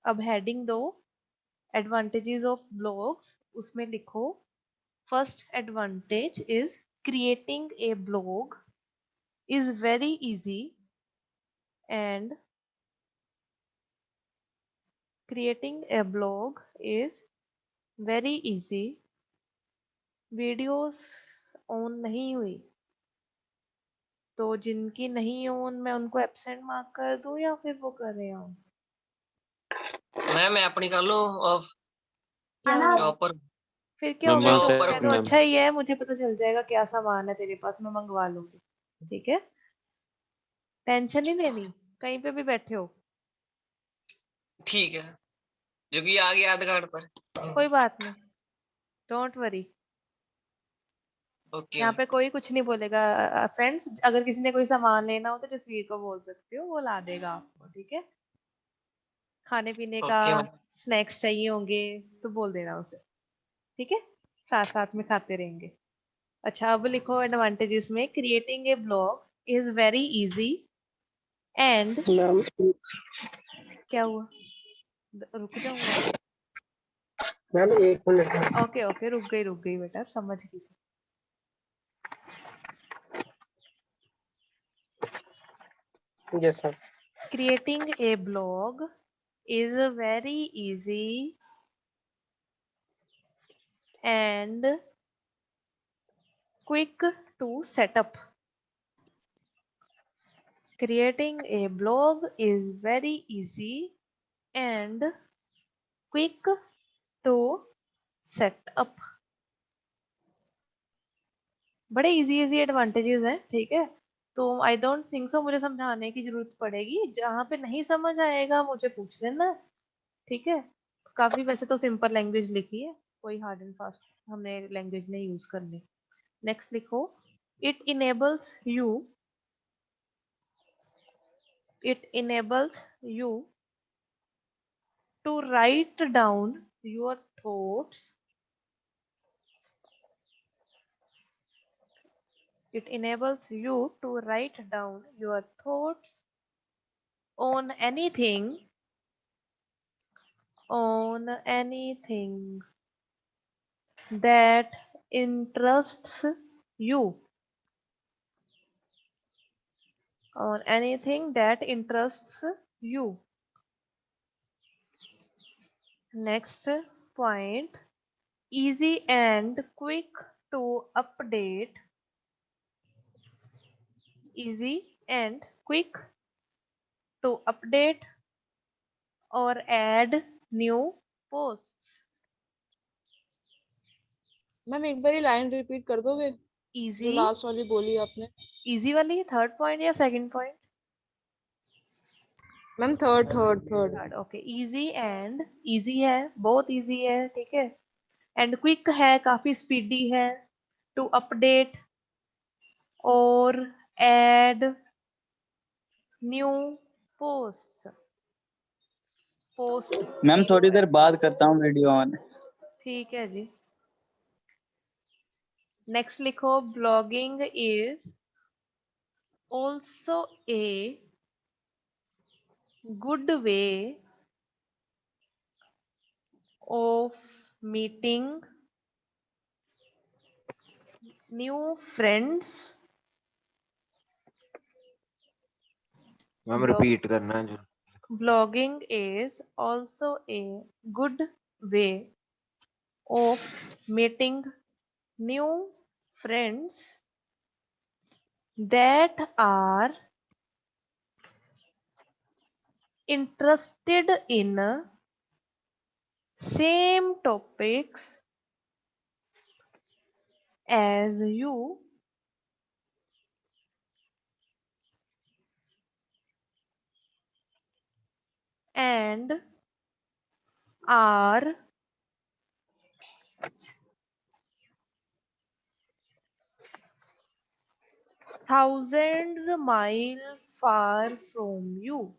अब हेडिंग दो, advantages of blogs, उसमें लिखो first advantage is creating a blog is very easy and creating a blog is very easy. Videos on नहीं हुई तो जिनकी नहीं ऑन मैं उनको एब्सेंट मार्क कर दूं या फिर वो कर रहे हो? मैं अपनी कर लो ऑफ। क्या जो हुआ? ऊपर फिर क्या मैम होगा? जो वन ऊपर मैं तो सेकंड मैम। अच्छा ही है, मुझे पता चल जाएगा क्या सामान है तेरे पास, मैं मंगवा लूंगी। ठीक है, टेंशन नहीं लेनी, कहीं पे भी बैठे हो। ठीक है, जो भी आ गया आधार कार्ड पर। कोई बात नहीं, डोंट वरी। ओके यहाँ पे कोई कुछ नहीं बोलेगा। फ्रेंड्स, अगर किसी ने कोई सामान लेना हो तो जसवीर को बोल सकते हो, वो ला देगा आपको। ठीक है, खाने पीने का ओके मैम। स्नैक्स चाहिए होंगे तो बोल देना उसे। ठीक है, साथ साथ में खाते रहेंगे। अच्छा, अब लिखो एडवांटेजेस में, creating a blog is very easy and ma'am क्या हुआ? रुक जाऊंगा। Ma'am 1 minute. ओके ओके, रुक गई बेटा, समझ गई। Yes ma'am. Creating a blog is very easy and quick to set up. Creating a blog is very easy and quick to set up. बड़े इजी इजी एडवांटेजेस हैं। ठीक है, तो आई डोंट थिंक सो मुझे समझाने की जरूरत पड़ेगी। जहाँ पे नहीं समझ आएगा मुझे पूछ लेना। ठीक है, काफी वैसे तो सिंपल लैंग्वेज लिखी है, कोई हार्ड एंड फास्ट हमने लैंग्वेज नहीं यूज करनी। नेक्स्ट लिखो, it enables you, it enables you to write down your thoughts. It enables you to write down your thoughts on anything that interests you, on anything that interests you. Next point, easy and quick to update. Easy and quick to update or add new posts. Ma'am एक बार ही line repeat कर दोगे जो Easy, last वाली बोली आपने? easy वाली third point या second point? Ma'am third third third. Third, okay. Easy and, easy है, बहुत इजी है। ठीक है, एंड क्विक है, काफी स्पीडी है। टू अपडेट और add new post. Post ma'am थोड़ी देर बाद करता हूँ वीडियो ऑन। ठीक है जी। नेक्स्ट लिखो, blogging is also a good way of meeting new friends. Ma'am repeat करना है जो। Blogging is also a good way of meeting new friends that are interested in same topics as you and are thousands miles far from you.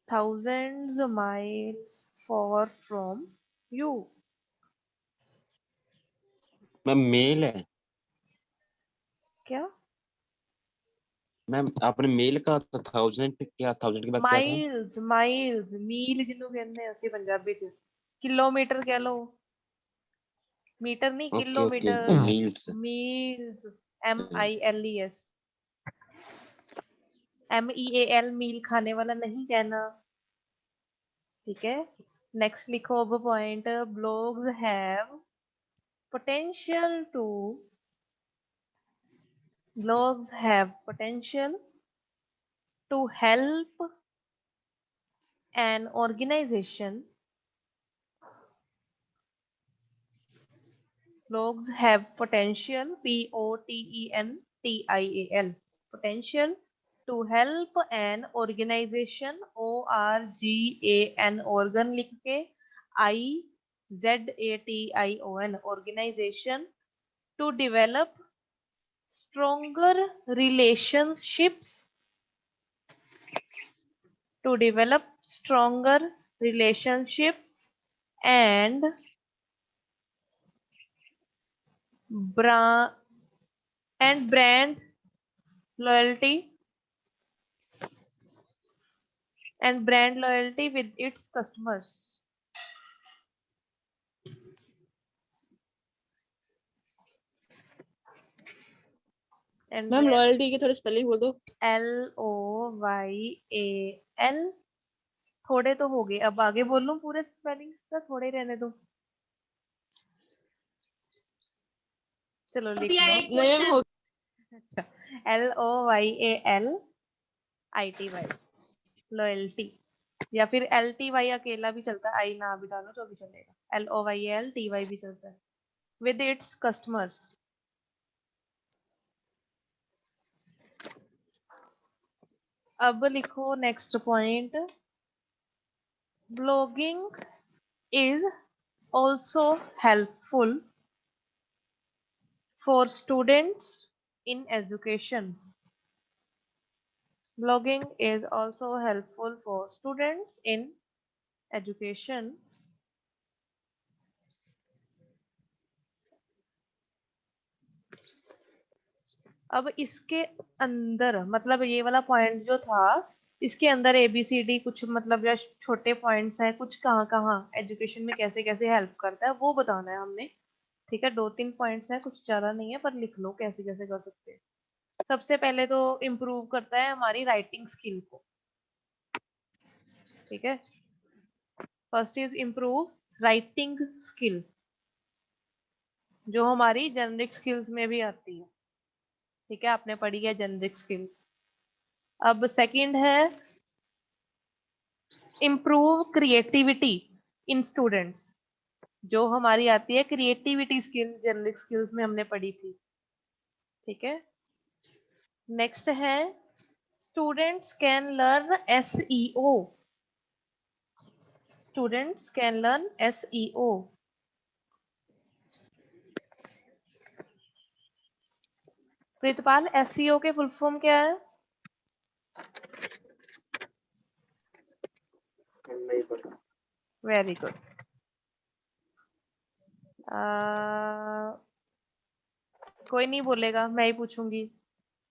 Thousands miles far from you. Ma'am mail है। क्या? Ma'am आपने mail का तो 1000 क्या 1000 के बाद क्या था? ਮਾਈਲਸ ਮਾਈਲਸ ਮੀਲ ਜਿਹਨੂੰ ਕਹਿੰਦੇ ਆ ਅਸੀਂ ਪੰਜਾਬੀ ਚ ਕਿਲੋਮੀਟਰ ਕਹਿ ਲਓ मीटर नहीं okay okay kilometre meals meals MILES MEAL मील खाने वाला नहीं कहना ठीक है नेक्स्ट लिखो अब point blogs have potential to blogs have potential to help an organization blogs have potential POTENTIAL potential to help an organization ORGAN organ लिख के IZATION organization to develop stronger relationships and brand loyalty with its customers. And ma'am loyalty की थोड़ी spelling बोल दो। LOYAL थोड़े तो हो गए अब आगे बोल लूं पूरे स्पेलिंग से थोड़े रहने दो चलो लिख लो नहीं हो अच्छा LOYALITY लॉयल्टी या फिर LTY अकेला भी चलता है आई ना भी डालो तो भी चलेगा LOYALTY भी चलता है विद इट्स कस्टमर्स अब लिखो next point blogging is also helpful for students in education. Blogging is also helpful for students in education. अब इसके अंदर मतलब ये वाला पॉइंट जो था इसके अंदर ABCD कुछ मतलब या छोटे पॉइंट्स हैं कुछ कहाँ कहाँ एजुकेशन में कैसे कैसे हेल्प करता है वो बताना है हमने ठीक है 2-3 पॉइंट्स हैं कुछ ज्यादा नहीं है पर लिख लो कैसे कैसे कर सकते हैं सबसे पहले तो इम्प्रूव करता है हमारी राइटिंग स्किल को ठीक है first is improve writing skill जो हमारी जेनरिक स्किल्स में भी आती है ठीक है आपने पढ़ी है जेनरिक स्किल्स अब सेकंड है इम्प्रूव क्रिएटिविटी इन स्टूडेंट्स जो हमारी आती है क्रिएटिविटी स्किल जेनरिक स्किल्स में हमने पढ़ी थी ठीक है नेक्स्ट है students can learn SEO students can learn SEO Pritpal SEO के फुल फॉर्म क्या है नहीं पता वेरी गुड कोई नहीं बोलेगा मैं ही पूछूंगी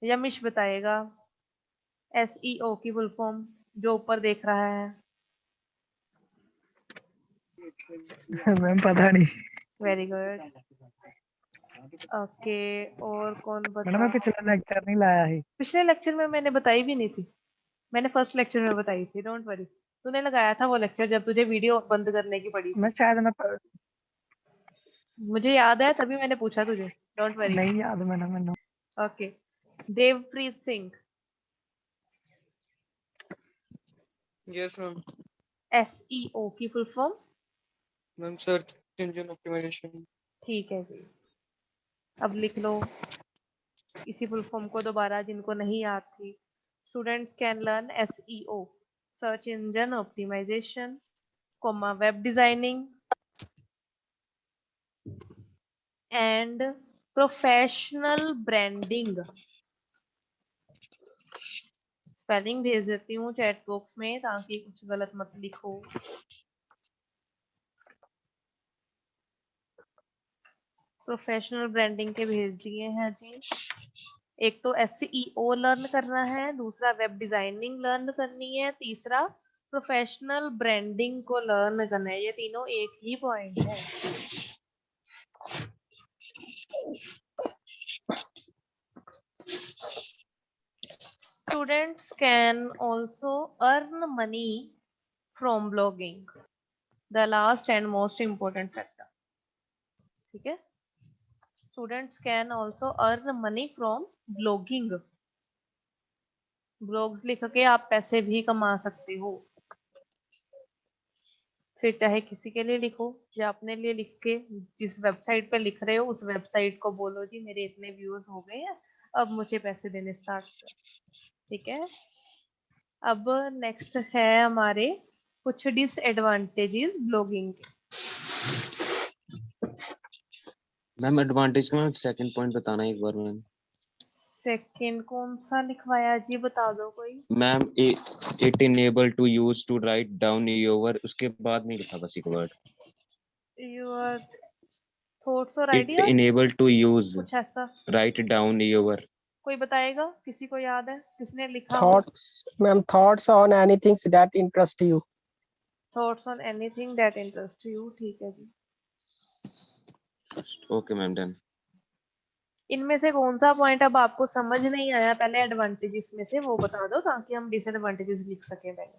यमिश बताएगा SEO की फुल फॉर्म जो ऊपर देख रहा है मैम पता नहीं वेरी गुड ओके और कौन मैडम मैं बता पिछला लेक्चर नहीं लाया है पिछले लेक्चर में मैंने बताई भी नहीं थी मैंने फर्स्ट लेक्चर में बताई थी डोंट वरी तूने लगाया था वो लेक्चर जब तुझे वीडियो बंद करने की पड़ी मैं थी शायद मुझे याद है तभी मैंने पूछा तुझे डोंट वरी नहीं याद madam okay Devpreet Singh yes ma'am SEO की full form ma'am search engine optimisation ठीक है जी अब लिख लो इसी फुल फॉर्म को दोबारा जिनको नहीं याद थी students can learn SEO search engine optimisation comma web designing and professional branding spelling भेज देती हूँ चैट बॉक्स में ताकि कुछ गलत मत लिखो प्रोफेशनल ब्रांडिंग के भेज दिए हैं जी एक तो SEO लर्न करना है, दूसरा वेब डिजाइनिंग लर्न करनी है, तीसरा प्रोफेशनल ब्रांडिंग को लर्न करना है। ये तीनों एक ही पॉइंट है। Students can also earn money from blogging, the last and most important factor. ठीक है, students can also earn money from blogging. Blogs लिख के आप पैसे भी कमा सकते हो। फिर चाहे किसी के लिए लिखो या अपने लिए लिख के जिस वेबसाइट पे लिख रहे हो उस वेबसाइट को बोलो जी मेरे इतने व्यूज हो गए हैं, अब मुझे पैसे देने स्टार्ट कर। ठीक है, अब नेक्स्ट है हमारे कुछ डिसएडवांटेजेस ब्लॉगिंग के। मैम एडवांटेज का सेकंड पॉइंट बताना एक बार मैम। सेकंड कौन सा लिखवाया जी, बता दो कोई। Ma'am it enable to use to write down your, उसके बाद नहीं लिखा बस एक वर्ड। योर थॉट्स और it ideas, enable to use कुछ ऐसा राइट डाउन योर। कोई बताएगा, किसी को याद है किसने लिखा हो? Thoughts ma'am, thoughts on anything that interest you. Thoughts on anything that interest you, ठीक है जी। Okay ma'am, done. इनमें से कौन सा पॉइंट अब आपको समझ नहीं आया, पहले एडवांटेजेस में से वो बता दो ताकि हम डिसएडवांटेजेस लिख सकें पहले।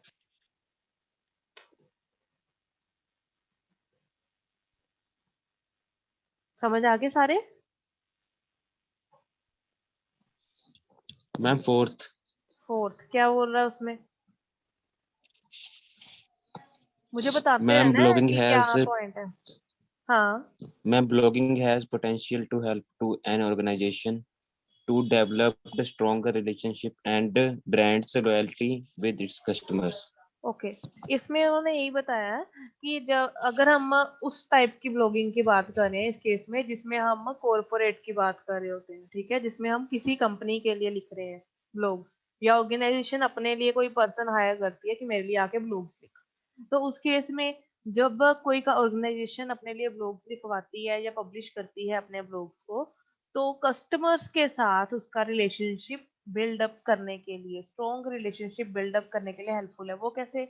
समझ आ गए सारे? मैम फोर्थ क्या बोल रहा है उसमें, मुझे बताते मैम रहना है ब्लॉगिंग कि क्या हैज पॉइंट है। हाँ, ma'am blogging has potential to help to an organisation to develop the stronger relationship and brand's loyalty with its customers. Okay. इसमें उन्होंने यही बताया कि जब अगर हम उस टाइप की ब्लॉगिंग की बात करें इस केस में जिसमें हम कॉरपोरेट की बात कर रहे होते हैं, ठीक है, जिसमें हम किसी कंपनी के लिए लिख रहे हैं ब्लॉग्स, या ऑर्गेनाइजेशन अपने लिए कोई पर्सन हायर करती है कि मेरे लिए आके ब्लॉग्स लिख, तो उस केस में जब कोई का ऑर्गेनाइजेशन अपने लिए ब्लॉग्स लिखवाती है या पब्लिश करती है अपने ब्लॉग्स को, तो कस्टमर्स के साथ उसका रिलेशनशिप बिल्डअप करने के लिए, स्ट्रॉन्ग रिलेशनशिप बिल्डअप करने के लिए हेल्पफुल है। वो कैसे?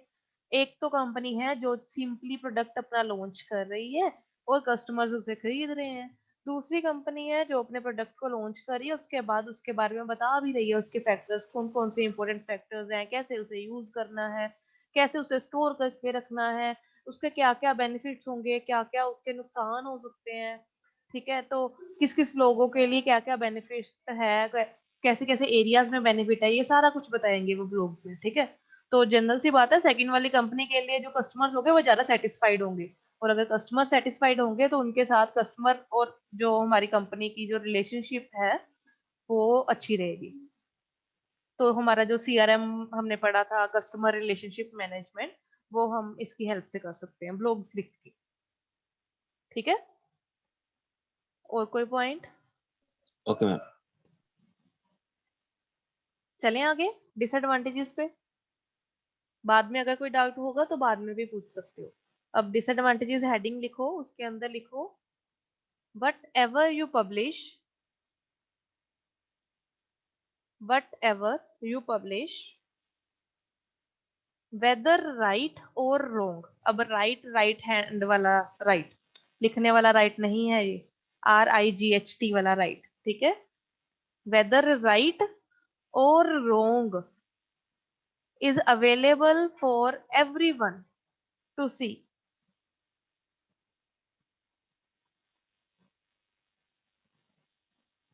एक तो कंपनी है जो सिंपली प्रोडक्ट अपना लॉन्च कर रही है और कस्टमर्स उसे खरीद रहे हैं। दूसरी कंपनी है जो अपने प्रोडक्ट को लॉन्च कर रही है, उसके बाद उसके बारे में बता भी रही है, उसके फैक्टर्स कौन कौन से इंपॉर्टेंट फैक्टर्स हैं, कैसे उसे यूज करना है, कैसे उसे स्टोर करके रखना है, उसके क्या क्या बेनिफिट्स होंगे, क्या क्या उसके नुकसान हो सकते हैं। ठीक है, तो किस किस लोगों के लिए क्या क्या बेनिफिट है, कैसे कैसे एरियाज में बेनिफिट है, ये सारा कुछ बताएंगे वो ब्लॉग्स में। ठीक है, तो जनरल सी बात है, सेकंड वाली कंपनी के लिए जो कस्टमर्स होंगे वो ज्यादा सेटिस्फाइड होंगे, और अगर कस्टमर सेटिस्फाइड होंगे तो उनके साथ कस्टमर और जो हमारी कंपनी की जो रिलेशनशिप है वो अच्छी रहेगी। तो हमारा जो CRM हमने पढ़ा था, कस्टमर रिलेशनशिप मैनेजमेंट, वो हम इसकी हेल्प से कर सकते हैं ब्लॉग्स लिख के। ठीक है, और कोई पॉइंट? Okay ma'am. चलें आगे डिसएडवांटेजेस पे, बाद में अगर कोई डाउट होगा तो बाद में भी पूछ सकते हो। अब डिसएडवांटेजेस हेडिंग लिखो, उसके अंदर लिखो whatever you publish, whether right or wrong। अब राइट हैंड वाला राइट, लिखने वाला राइट नहीं है ये, RIGHT वाला राइट। ठीक है, whether right or wrong is available for everyone to see।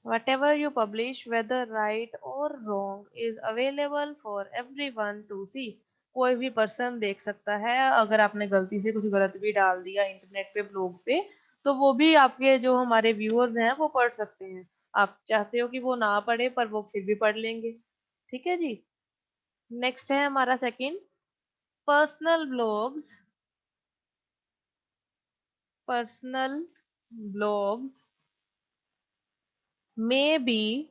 Whatever you publish, whether right or wrong, is available for everyone to see। कोई भी पर्सन देख सकता है, अगर आपने गलती से कुछ गलत भी डाल दिया इंटरनेट पे, ब्लॉग पे, तो वो भी आपके जो हमारे व्यूअर्स हैं वो पढ़ सकते हैं। आप चाहते हो कि वो ना पढ़े पर वो फिर भी पढ़ लेंगे। ठीक है जी, नेक्स्ट है हमारा second, personal blogs. Personal blogs may be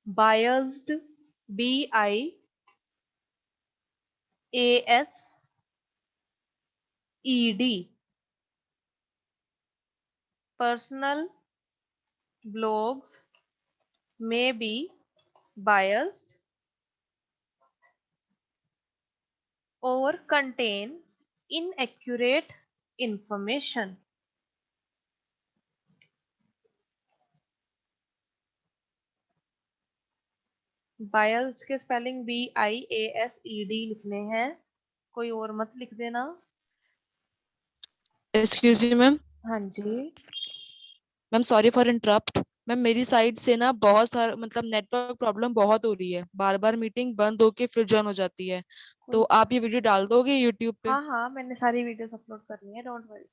biased, BIASED। Personal blogs may be biased or contain inaccurate information. biased के स्पेलिंग BIASED लिखने हैं, कोई और मत लिख देना। Excuse me ma'am. हाँ जी। Ma'am sorry for interrupt. Ma'am मेरी साइड से ना बहुत सारा मतलब नेटवर्क प्रॉब्लम बहुत हो रही है, बार बार मीटिंग बंद होके फिर ज्वाइन हो जाती है, तो आप ये वीडियो डाल दोगे यूट्यूब पे? हाँ हाँ, मैंने सारी वीडियोस अपलोड करनी है, डोंट वरी।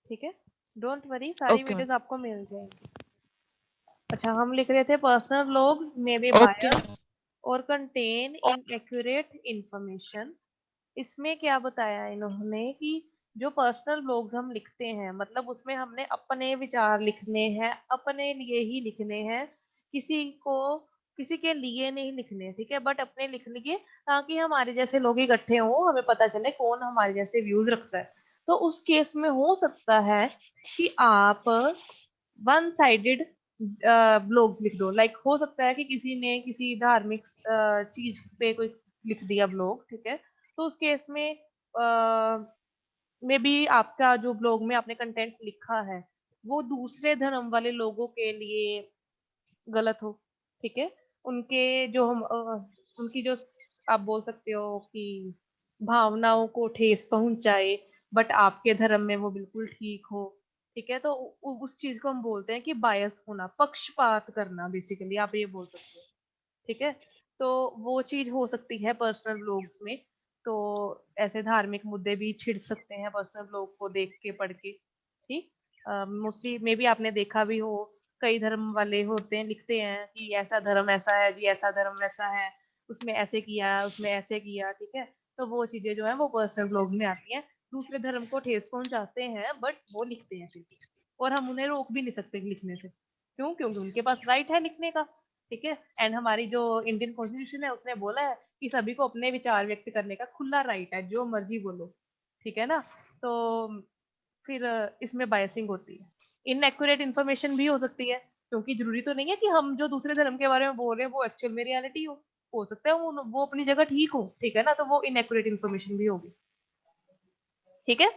ठीक है, डोंट वरी, सारी ओके मैम। वीडियोस आपको मिल जाएंगी। अच्छा, हम लिख रहे थे पर्सनल व्लॉग्स में बी ओके बायस्ड और कंटेन इनएक्यूरेट इंफॉर्मेशन। इसमें क्या बताया इन्होंने कि जो पर्सनल व्लॉग्स हम लिखते हैं, मतलब उसमें हमने अपने विचार लिखने हैं, अपने लिए ही लिखने हैं, किसी के लिए नहीं लिखने, ठीक है, बट अपने लिख लिए ताकि हमारे जैसे लोग इकट्ठे हों, हमें पता चले कौन हमारे जैसे व्यूज रखता है। तो उस केस में हो सकता है कि आप वन साइडेड ब्लॉग्स लिख दो। लाइक हो सकता है कि किसी ने किसी धार्मिक चीज पे कोई लिख दिया ब्लॉग, ठीक है, तो उस केस में मे बी आपका जो ब्लॉग में आपने कंटेंट लिखा है वो दूसरे धर्म वाले लोगों के लिए गलत हो, ठीक है, उनके जो हम उनकी जो आप बोल सकते हो कि भावनाओं को ठेस पहुंचाए, बट आपके धर्म में वो बिल्कुल ठीक हो, ठीक है, तो उस चीज को हम बोलते हैं कि बायस होना, पक्षपात करना, बेसिकली आप ये बोल सकते हो, ठीक है। तो वो चीज हो सकती है पर्सनल ब्लॉग्स में। तो ऐसे धार्मिक मुद्दे भी छिड़ सकते हैं पर्सनल ब्लॉग को देख के, पढ़ के, ठीक। मोस्टली मे बी आपने देखा भी हो, कई धर्म वाले होते हैं, लिखते हैं कि ऐसा धर्म ऐसा है जी, ऐसा धर्म वैसा है, उसमें ऐसे किया, उसमें ऐसे किया, ठीक है। तो वो चीजें जो है वो पर्सनल ब्लॉग में आती हैं, दूसरे धर्म को ठेस पहुंचाते हैं, बट वो लिखते हैं फिर भी। और हम उन्हें रोक भी नहीं सकते लिखने से, क्यों? क्योंकि उनके पास राइट है लिखने का, ठीक है। एंड हमारी जो इंडियन कॉन्स्टिट्यूशन है उसने बोला है कि सभी को अपने विचार व्यक्त करने का खुला राइट है, जो मर्जी बोलो, ठीक है ना। तो फिर इसमें बायसिंग होती है, इनएक्यूरेट इन्फॉर्मेशन भी हो सकती है, क्योंकि जरूरी तो नहीं है कि हम जो दूसरे धर्म के बारे में बोल रहे हैं वो एक्चुअल में रियलिटी हो सकता है वो अपनी जगह ठीक हो, ठीक है ना, तो वो इनएक्यूरेट इन्फॉर्मेशन भी होगी, ठीक है।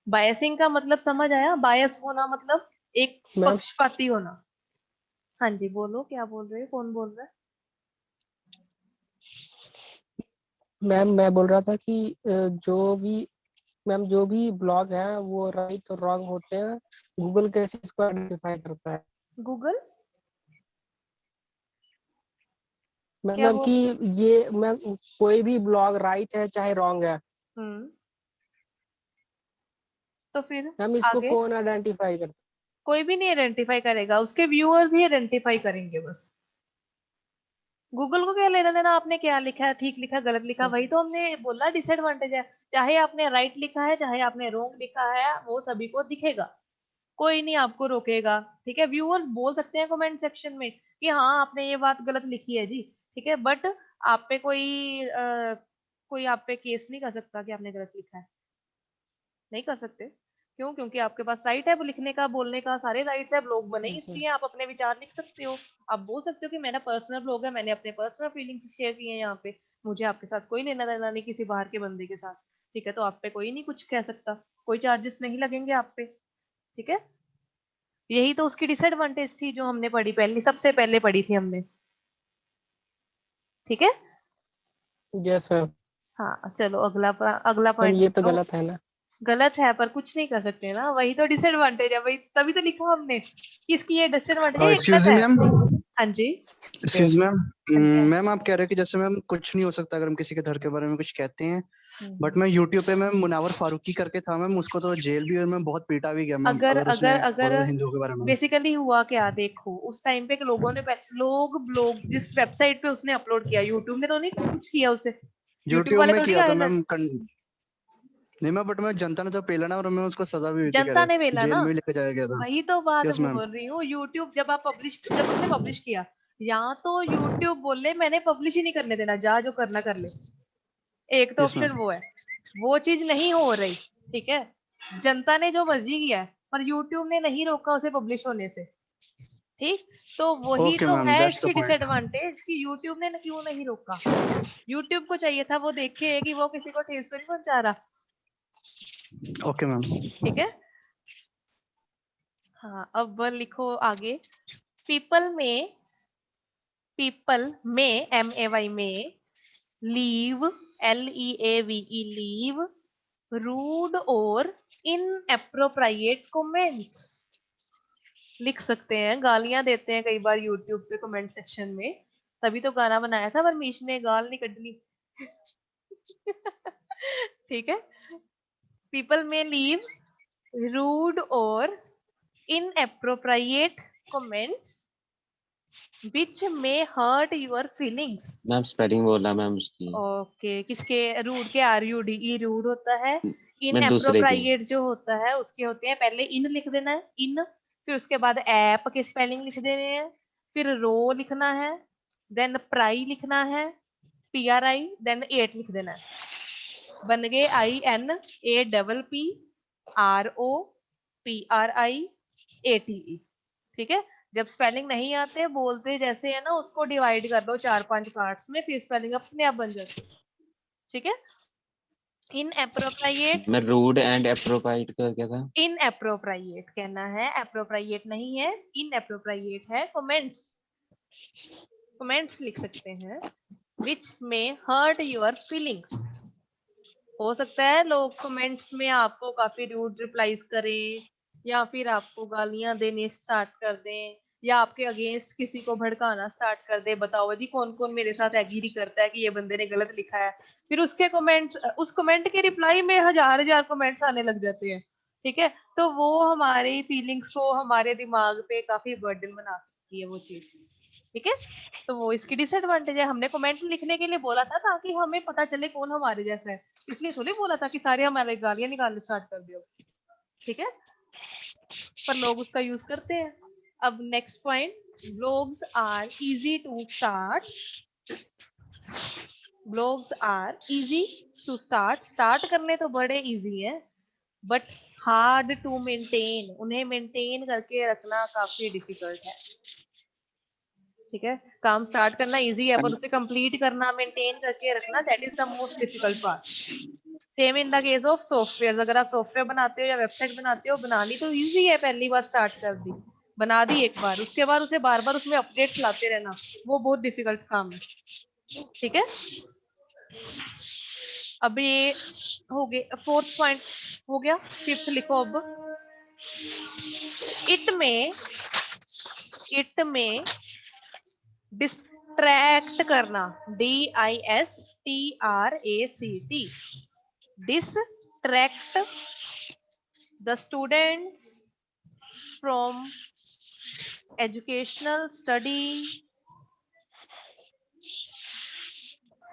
बायसिंग का मतलब समझ आया? बायस होना मतलब एक मैम पक्षपाती होना। हाँ जी, बोलो, क्या बोल रहे हो, कौन बोल रहा है? मैम मैं बोल रहा था कि जो भी ब्लॉग है वो राइट और रॉन्ग होते हैं, गूगल कैसे इसको आइडेंटिफाई करता है? गूगल क्या मतलब वो? कि ये मैं कोई भी ब्लॉग राइट है चाहे रॉन्ग है, हम्म, तो फिर मैम इसको आगे कौन आइडेंटिफाई करता कोई भी नहीं आइडेंटिफाई करेगा, उसके व्यूअर्स ही आइडेंटिफाई करेंगे बस। गूगल को क्या लेना देना आपने क्या लिखा है, ठीक लिखा गलत लिखा, है? वही तो हमने बोला डिसएडवांटेज है। चाहे आपने राइट लिखा है चाहे आपने रॉन्ग लिखा है, वो सभी को दिखेगा, कोई नहीं आपको रोकेगा, ठीक है। व्यूअर्स बोल सकते हैं कमेंट सेक्शन में कि हाँ आपने ये बात गलत लिखी है जी, ठीक है, बट आप पे कोई आप पे केस नहीं कर सकता कि आपने गलत लिखा है, नहीं कर सकते। क्यों? क्योंकि आपके पास राइट है वो लिखने का, बोलने का, सारे राइट्स है, ब्लॉग बने ही अच्छा। इसलिए आप अपने विचार लिख सकते हो। आप बोल सकते हो कि मेरा पर्सनल ब्लॉग है, मैंने अपने पर्सनल फीलिंग्स शेयर किए हैं यहाँ पे, मुझे आपके साथ कोई लेना देना नहीं, किसी बाहर के बंदे के साथ, ठीक है, तो आप पे कोई नहीं कुछ कह सकता, कोई चार्जेस नहीं लगेंगे आप पे, ठीक है। यही तो उसकी डिसएडवांटेज थी जो हमने पढ़ी, पहली सबसे पहले पढ़ी थी हमने, ठीक है। Yes ma'am. हाँ चलो, अगला मैम पॉइंट ये तो बताओ। गलत है ना? गलत है पर कुछ नहीं कर सकते ना, वही तो डिसएडवांटेज है, वही तभी तो लिखा हमने कि इसकी ये डिसएडवांटेज है, ये एक्सक्यूज गलत मी है। मैम। हाँ जी। Excuse ma'am. हाँ जी, हाँ मैम आप कह रहे हो कि जैसे मैम कुछ नहीं हो सकता अगर हम किसी के धर्म के बारे में कुछ कहते हैं, जी। बट मैं यूट्यूब पे मैम मुनावर फारूकी करके था मैम, उसको तो जेल भी और मैं बहुत पीटा भी गया मैम अगर अगर अगर उसने अगर बोला हिंदुओं के बारे में। बेसिकली हुआ क्या, देखो उस टाइम पे लोग ब्लॉग जिस वेबसाइट पे उसने अपलोड किया, यूट्यूब ने तो नहीं कुछ किया उसे, यूट्यूब यूट्यूब वाले में थोड़ी किया था आए थे। मैम नहीं मैम, बट मैं जनता ने तो पेला ना और मैं उसको सजा भी हुई थी, कह जनता रहे ने मिला ना, जेल में भी लेके जाया गया था। वही तो बात यस मैम। बोल रही हूँ। यूट्यूब जब उसने पब्लिश किया, यहाँ तो यूट्यूब बोले मैंने पब्लिश ही नहीं करने देना, जा जो करना कर ले, एक तो यस ऑप्शन मैम। वो है, वो चीज नहीं हो रही, ठीक है। जनता ने जो मर्जी किया है पर यूट्यूब ने नहीं रोका उसे पब्लिश होने से, ठीक, तो वही Okay, तो ma'am, है that's the इसकी point. डिसएडवांटेज कि यूट्यूब ने क्यों नहीं रोका। यूट्यूब को चाहिए था वो देखे कि वो किसी को ठेस तो नहीं पहुंचा रहा। Okay, ma'am. ठीक है, हाँ अब लिखो आगे। पीपल में MAY में लीव LEAVE लीव रूड और इनएप्रोप्रिएट कमेंट्स। लिख सकते हैं, गालियां देते हैं कई बार यूट्यूब पे कमेंट सेक्शन में, तभी तो गाना बनाया था परमीश ने, गाल नहीं कटनी। ठीक है, पीपल में लीव रूड और inappropriate comments which may hurt your feelings. Ma'am spelling बोलना मैम उसकी। ओके, किसके? रूड के RUDE रूड होता है, मैं दूसरे के। इनएप्रोप्रिएट जो होता है उसके होते हैं, पहले इन लिख देना है इन, फिर उसके बाद ऐप के स्पेलिंग लिख देने हैं, फिर रो लिखना है, देन प्राई लिखना है PRI, देन 8 लिख देना है, बन गए INAPPROPRIATE। ठीक है, जब स्पेलिंग नहीं आते बोलते जैसे है ना, उसको डिवाइड कर दो 4-5 पार्ट्स में, फिर स्पेलिंग अपने आप बन जाती है। ठीक है, इनएप्रोप्रिएट, मैं रूड एंड एप्रोप्राइट का क्या था? इनएप्रोप्रिएट कहना है, एप्रोप्रिएट नहीं है, इनएप्रोप्रिएट है। कमेंट्स लिख सकते हैं विच में हर्ट योर फीलिंग्स। हो सकता है लोग कमेंट्स में आपको काफी रूड रिप्लाईज करें, या फिर आपको गालियां देने स्टार्ट कर दें, या आपके अगेंस्ट किसी को भड़काना स्टार्ट कर दे। बताओ जी कौन कौन मेरे साथ एग्री करता है कि ये बंदे ने गलत लिखा है, फिर उसके कमेंट्स, उस कमेंट के रिप्लाई में हजार कमेंट्स आने लग जाते हैं। ठीक है, तो वो हमारी फीलिंग्स को, हमारे दिमाग पे काफी बर्डन बना सकती है वो चीज। ठीक है, तो वो इसकी डिसएडवांटेज है। हमने कमेंट लिखने के लिए बोला था ताकि हमें पता चले कौन हमारे जैसा है, इसलिए थोड़ी बोला था कि सारे हमारे गालियां निकालने स्टार्ट कर दियो। ठीक है, पर लोग उसका यूज करते हैं। अब next point, blogs are easy to start. Blogs are easy to start करने तो बड़े इजी हैं, बट हार्ड टू मेंटेन, उन्हें मेंटेन करके रखना काफी डिफिकल्ट है। ठीक है, काम स्टार्ट करना इजी है, पर उसे कंप्लीट करना, मेंटेन करके रखना, that is the most difficult part. Same in the case of software, अगर आप सॉफ्टवेयर बनाते हो या वेबसाइट बनाते हो, बनानी तो इजी है, पहली बार स्टार्ट कर दी, बना दी एक बार, उसके बाद उसे बार बार उसमें अपडेट्स लाते रहना, वो बहुत डिफिकल्ट काम है। ठीक है, अब ये हो गया, फोर्थ पॉइंट हो गया, फिफ्थ लिखो अब। इट में डिस्ट्रैक्ट करना, DISTRACT, distract the students from educational study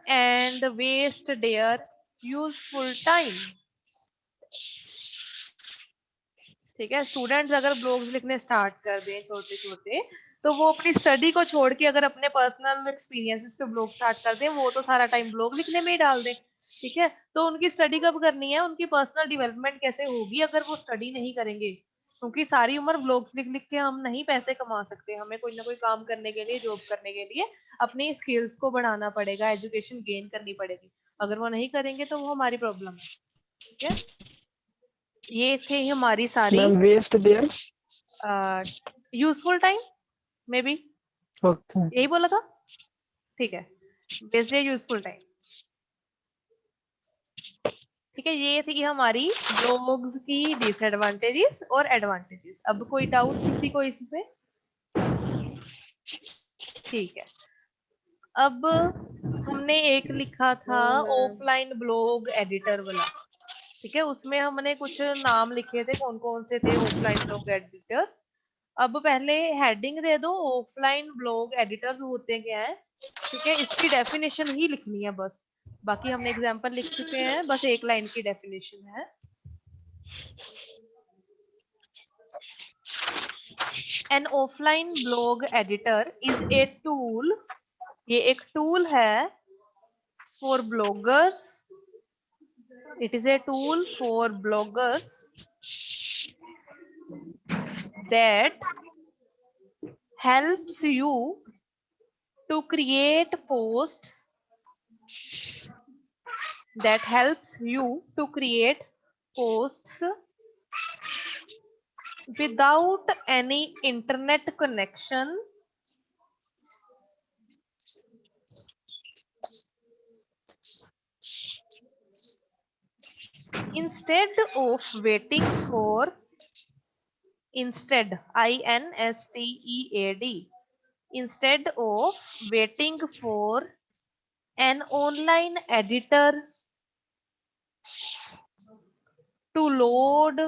and waste their useful time। ठीक है, स्टूडेंट्स अगर ब्लॉग्स लिखने स्टार्ट कर दें छोटे छोटे, तो वो अपनी स्टडी को छोड़ के अगर अपने पर्सनल एक्सपीरियंसेस पे ब्लॉग स्टार्ट कर दें, वो तो सारा टाइम ब्लॉग लिखने में ही डाल दें। ठीक है, तो उनकी स्टडी कब करनी है, उनकी पर्सनल डेवलपमेंट कैसे होगी अगर वो स्टडी नहीं करेंगे? क्योंकि सारी उम्र ब्लॉग्स लिख लिख के हम नहीं पैसे कमा सकते, हमें कोई ना कोई काम करने के लिए, जॉब करने के लिए अपनी स्किल्स को बढ़ाना पड़ेगा, एजुकेशन गेन करनी पड़ेगी। अगर वो नहीं करेंगे तो वो हमारी प्रॉब्लम है। ठीक है, ये थे हमारी सारी ma'am waste their, useful time, may be okay यही बोला था। ठीक है, वेस्ट या यूजफुल टाइम। ठीक है, ये थी हमारी ब्लॉग्स की डिसएडवांटेजेस और एडवांटेजेस। अब कोई डाउट किसी को इसमें? ठीक है, अब हमने एक लिखा था ऑफलाइन ब्लॉग एडिटर वाला। ठीक है, उसमें हमने कुछ नाम लिखे थे, कौन कौन से थे ऑफलाइन ब्लॉग एडिटर्स। अब पहले हेडिंग दे दो, ऑफलाइन ब्लॉग एडिटर होते क्या है। ठीक है, इसकी डेफिनेशन ही लिखनी है बस, बाकी हमने एग्जांपल लिख चुके हैं, बस एक लाइन की डेफिनेशन है। An offline blog editor is a tool, ये एक टूल है for bloggers, it is a tool for bloggers that helps you to create posts that helps you to create posts without any internet connection instead of waiting for instead instead of waiting for an online editor to load,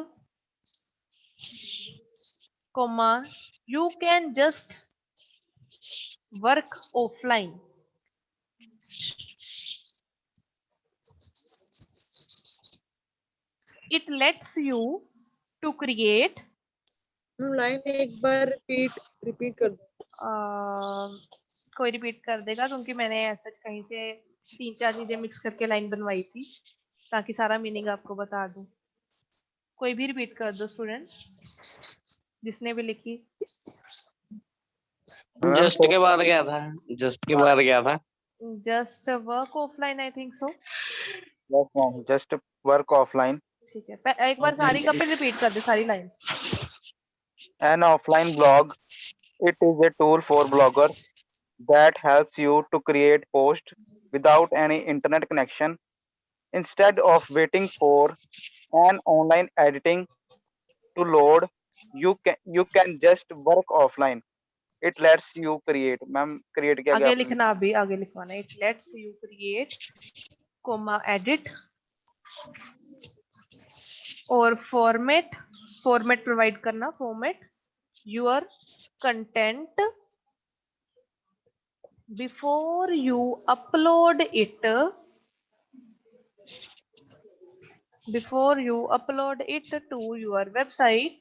comma, you can just work offline. It lets you to create line एक बार repeat कर दो। कोई repeat कर देगा क्योंकि मैंने ऐसा कहीं से 3-4 चीजें मिक्स करके लाइन बनवाई थी ताकि सारा मीनिंग आपको बता दूं। कोई भी रिपीट कर दो स्टूडेंट जिसने भी लिखी। जस्ट के बाद क्या था? जस्ट के बाद क्या था? Just work offline I think so. Just work offline. ठीक है, एक बार सारी का फिर रिपीट कर दे सारी line. An offline blog, it is a tool for bloggers that helps you to create posts without any internet connection instead of waiting for an online editing to load. You can just work offline. It lets you create. Ma'am create क्या आगे लिखना, अभी आगे लिखवाना। It lets you create, comma, edit और format provide करना, format your content before you upload it to your website,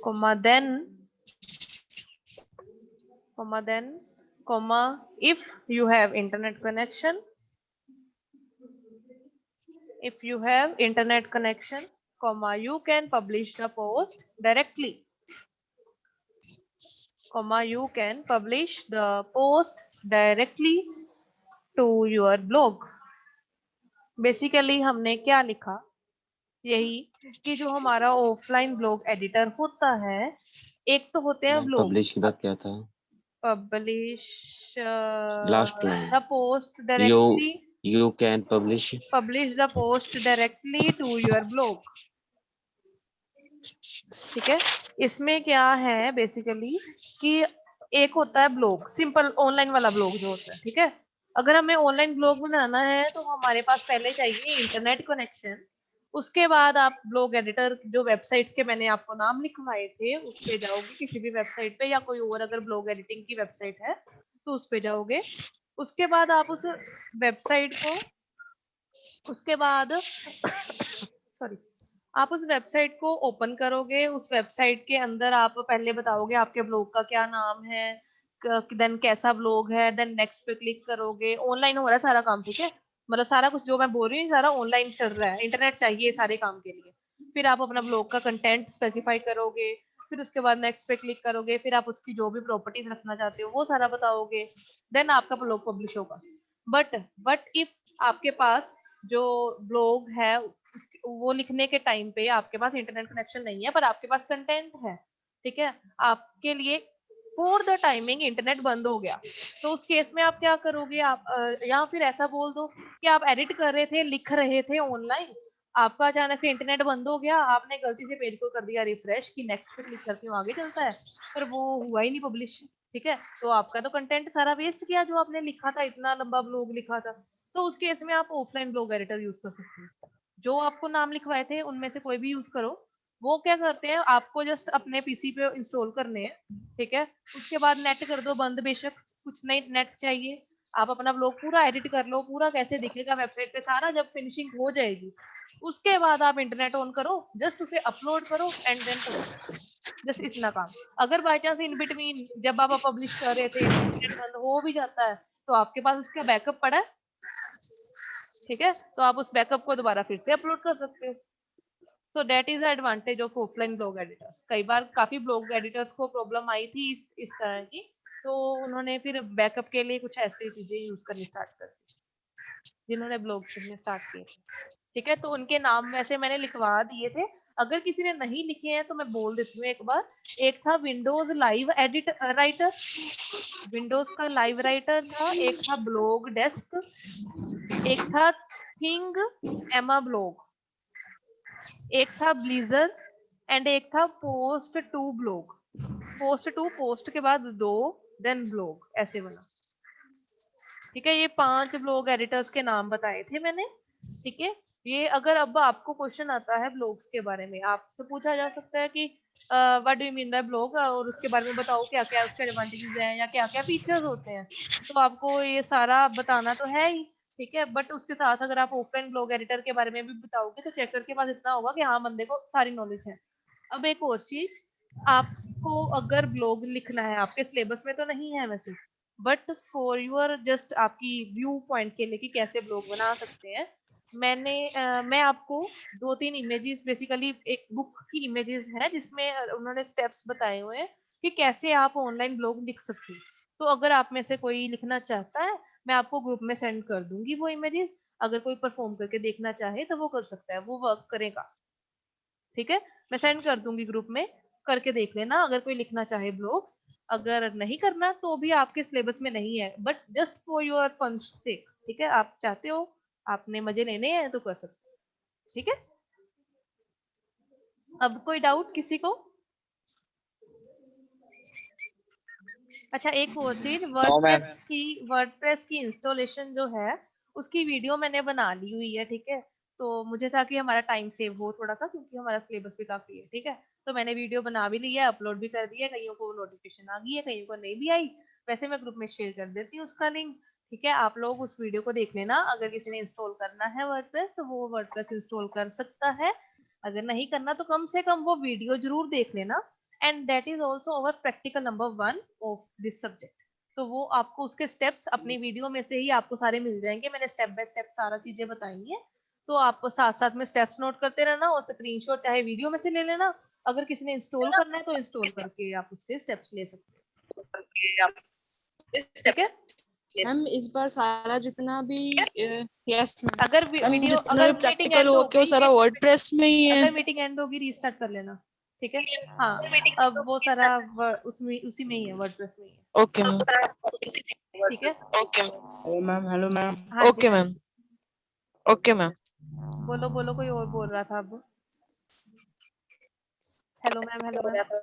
comma, then if you have internet connection, comma, you can publish the post directly, comma, you can publish the post directly to your blog. Basically हमने क्या लिखा, यही कि जो हमारा offline blog editor होता है, एक तो होते हैं ब्लॉग। पब्लिश के बाद क्या था? Publish last line. The post directly, you can publish the post directly to your blog। ठीक है, इसमें क्या है बेसिकली कि एक होता है ब्लॉग, सिंपल ऑनलाइन वाला ब्लॉग जो होता है। ठीक है, अगर हमें ऑनलाइन ब्लॉग बनाना है तो हमारे पास पहले चाहिए इंटरनेट कनेक्शन। उसके बाद आप ब्लॉग एडिटर, जो वेबसाइट्स के मैंने आपको नाम लिखवाए थे, उस पे जाओगे किसी भी वेबसाइट पे, या कोई और अगर ब्लॉग एडिटिंग की वेबसाइट है तो उस पे जाओगे। उसके बाद आप उस वेबसाइट को आप उस वेबसाइट को ओपन करोगे। उस वेबसाइट के अंदर आप पहले बताओगे आपके ब्लॉग का क्या नाम है, देन कैसा ब्लॉग है, देन नेक्स्ट पे क्लिक करोगे। ऑनलाइन हो रहा है सारा काम। ठीक है, मतलब सारा कुछ जो मैं बोल रही हूँ सारा ऑनलाइन चल रहा है, इंटरनेट चाहिए सारे काम के लिए। फिर आप अपना ब्लॉग का कंटेंट स्पेसिफाई करोगे, फिर उसके बाद नेक्स्ट पे क्लिक करोगे, फिर आप उसकी जो भी प्रॉपर्टीज रखना चाहते हो वो सारा बताओगे, देन आपका ब्लॉग पब्लिश होगा। बट इफ आपके पास जो ब्लॉग है वो लिखने के टाइम पे आपके पास इंटरनेट कनेक्शन नहीं है पर आपके पास कंटेंट है, ठीक है, आपके लिए फॉर द टाइमिंग इंटरनेट बंद हो गया, तो उस केस में आप क्या करोगे? आप या फिर ऐसा बोल दो कि आप एडिट कर रहे थे, लिख रहे थे ऑनलाइन, आपका अचानक से इंटरनेट बंद हो गया, आपने गलती से पेज को कर दिया रिफ्रेश कि नेक्स्ट पे क्लिक करती हूँ आगे चलता है, पर वो हुआ ही नहीं पब्लिश। ठीक है, तो आपका तो कंटेंट सारा वेस्ट किया जो आपने लिखा था, इतना लंबा ब्लॉग लिखा था। तो उस केस में आप ऑफलाइन ब्लॉग एडिटर यूज कर सकते हो। जो आपको नाम लिखवाए थे उनमें से कोई भी यूज करो। वो क्या करते हैं, आपको जस्ट अपने पीसी पे इंस्टॉल करने हैं। ठीक है, उसके बाद नेट कर दो बंद, बेशक कुछ नहीं नेट चाहिए, आप अपना ब्लॉग पूरा एडिट कर लो, पूरा कैसे दिखेगा वेबसाइट पे सारा, जब फिनिशिंग हो जाएगी उसके बाद आप इंटरनेट ऑन करो, जस्ट उसे अपलोड करो एंड देन जस्ट इतना काम। अगर बाय चांस इन बिटवीन जब आप पब्लिश कर रहे थे इंटरनेट बंद हो भी जाता है तो आपके पास उसका बैकअप पड़ा है। ठीक है, तो आप उस बैकअप को दोबारा फिर से अपलोड कर सकते हो। So that is advantage of offline blog editors. कई बार काफी ब्लॉग एडिटर्स को प्रॉब्लम आई थी इस तरह की, तो उन्होंने फिर बैकअप के लिए कुछ ऐसी चीजें यूज करनी स्टार्ट कर दी जिन्होंने ब्लॉग लिखने स्टार्ट किए थे। ठीक है, तो उनके नाम वैसे मैंने लिखवा दिए थे, अगर किसी ने नहीं लिखे हैं तो मैं बोल देती हूँ एक बार। एक था Windows live edit writer, Windows का लाइव राइटर था। एक था ब्लॉग डेस्क, एक था थिंग एमा ब्लॉग, एक था ब्लीजर एंड एक था post to blog. Post to, पोस्ट के बाद 2 देन ब्लॉग, ऐसे बना। ठीक है, ये 5 ब्लॉग एडिटर्स के नाम बताए थे मैंने। ठीक है, ये अगर अब आपको क्वेश्चन आता है ब्लॉग्स के बारे में, आपसे पूछा जा सकता है कि what do you mean by blog, और उसके बारे में बताओ क्या क्या उसके एडवांटेजेस हैं या क्या क्या फीचर्स होते हैं, तो आपको ये सारा बताना तो है ही। ठीक है, बट उसके साथ अगर आप ऑफलाइन ब्लॉग एडिटर के बारे में भी बताओगे तो चेकर के पास इतना होगा कि हाँ बंदे को सारी नॉलेज है। अब एक और चीज, आपको अगर ब्लॉग लिखना है, आपके सिलेबस में तो नहीं है वैसे, बट फॉर यूर जस्ट आपकी व्यू पॉइंट के लिए कि कैसे ब्लॉग बना सकते हैं, मैं आपको 2-3 इमेजेस, बेसिकली एक बुक की इमेजेस है जिसमें उन्होंने स्टेप्स बताए हुए हैं कि कैसे आप ऑनलाइन ब्लॉग लिख सकते हो। तो अगर आप में से कोई लिखना चाहता है, मैं आपको ग्रुप में सेंड कर दूंगी वो इमेजेस। अगर कोई परफॉर्म करके देखना चाहे तो वो कर सकता है, वो वर्क करेगा। ठीक है, मैं सेंड कर दूंगी ग्रुप में, करके देख लेना अगर कोई लिखना चाहे ब्लॉग। अगर नहीं करना तो भी आपके सिलेबस में नहीं है, but just for your fun sake. ठीक है, आप चाहते हो, आपने मजे लेने हैं तो कर सकते हो। ठीक है, अब कोई डाउट किसी को? अच्छा, एक और चीज, वर्डप्रेस की इंस्टॉलेशन जो है उसकी वीडियो मैंने बना ली हुई है। ठीक है, तो मुझे था कि हमारा टाइम सेव हो थोड़ा सा, क्योंकि हमारा सिलेबस भी काफी है। ठीक है, तो मैंने वीडियो बना भी ली है, अपलोड भी कर दिया, कईयों को नोटिफिकेशन आ गई है, कईयों को नहीं भी आई। वैसे मैं ग्रुप में शेयर कर देती हूँ उसका लिंक। ठीक है, आप लोग उस वीडियो को देख लेना। अगर किसी ने इंस्टॉल करना है वर्डप्रेस तो वो वर्डप्रेस इंस्टॉल कर सकता है, अगर नहीं करना तो कम से कम वो वीडियो जरूर देख लेना। And that is also our practical number 1 of this subject. तो वो आपको उसके स्टेप्स अपनी वीडियो में से ही आपको सारे मिल जाएंगे, मैंने स्टेप बाय स्टेप सारा चीजें बताई है। तो आप साथ साथ में स्टेप्स नोट करते रहना और स्क्रीनशॉट चाहे वीडियो में से ले लेना। अगर किसी ने इंस्टॉल करना है तो इंस्टॉल करके आप उसके स्टेप्स ले सकते हो। ठीक है, मैम इस बार सारा जितना भी यस मैम, अगर मैम वीडियो, जितना अगर भी मीटिंग प्रैक्टिकल एंड हो के वो होगी, सारा वर्डप्रेस में ही है। अगर मीटिंग एंड होगी रीस्टार्ट कर लेना। ठीक है, हाँ, अब वो सारा उसमें उसी में ही है, वर्डप्रेस में ही है। ओके मैम, ठीक है, हेलो मैम हाँ जी ओके मैम, ओके मैम। बोलो बोलो, कोई और बोल रहा था अब। Hello ma'am, hello ma'am.